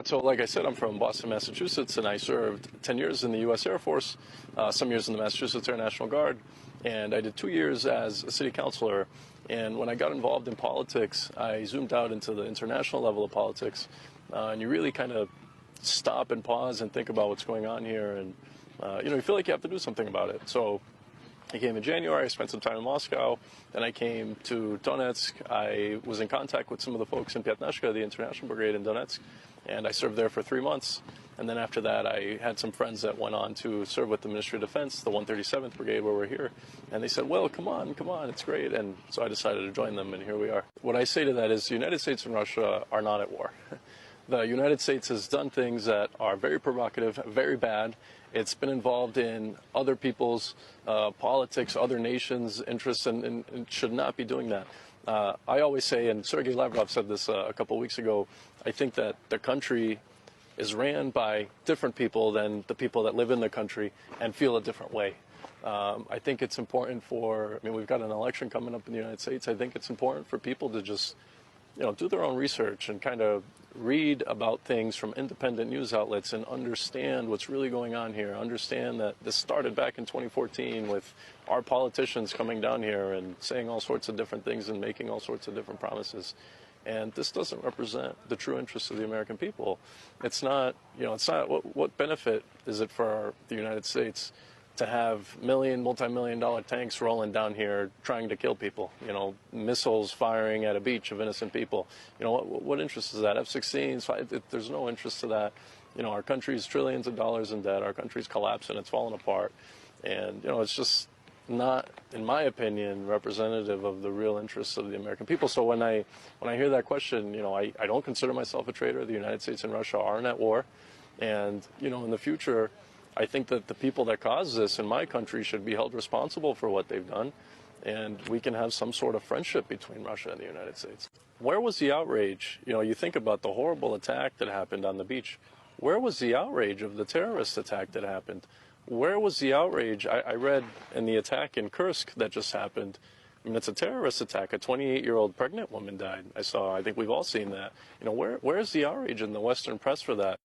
So like I said, I'm from Boston, Massachusetts, and I served 10 years in the U.S. Air Force, some years in the Massachusetts Air National Guard, and I did 2 years as a city councilor. And when I got involved in politics, I zoomed out into the international level of politics, and you really kind of stop and pause and think about what's going on here, and you feel like you have to do something about it. So I came in January, I spent some time in Moscow, then I came to Donetsk. I was in contact with some of the folks in Pyatnashka, the International Brigade in Donetsk, and I served there for 3 months. And then after that, I had some friends that went on to serve with the Ministry of Defense, the 137th Brigade, where we're here. And they said, well, come on, it's great. And so I decided to join them, and here we are. What I say to that is the United States and Russia are not at war. The United States has done things that are very provocative, very bad. It's been involved in other people's politics, other nations' interests, and should not be doing that. I always say, and Sergei Lavrov said this a couple of weeks ago, I think that the country is ran by different people than the people that live in the country and feel a different way. I think it's important we've got an election coming up in the United States. I think it's important for people to just, do their own research and kind of read about things from independent news outlets and understand what's really going on here. Understand that this started back in 2014 with our politicians coming down here and saying all sorts of different things and making all sorts of different promises. And this doesn't represent the true interests of the American people. It's not, what benefit is it for the United States to have multi-million-dollar tanks rolling down here trying to kill people, missiles firing at a beach of innocent people? What interest is that? F-16s, there's no interest to that. Our country's trillions of dollars in debt. Our country's collapsing. It's falling apart. And, it's just not, in my opinion, representative of the real interests of the American people. So when I hear that question, I don't consider myself a traitor. The United States and Russia aren't at war. And, in the future, I think that the people that caused this in my country should be held responsible for what they've done, and we can have some sort of friendship between Russia and the United States. Where was the outrage? You think about the horrible attack that happened on the beach. Where was the outrage of the terrorist attack that happened? Where was the outrage? I read in the attack in Kursk that just happened. It's a terrorist attack. A 28-year-old pregnant woman died. I think we've all seen that. Where's the outrage in the Western press for that?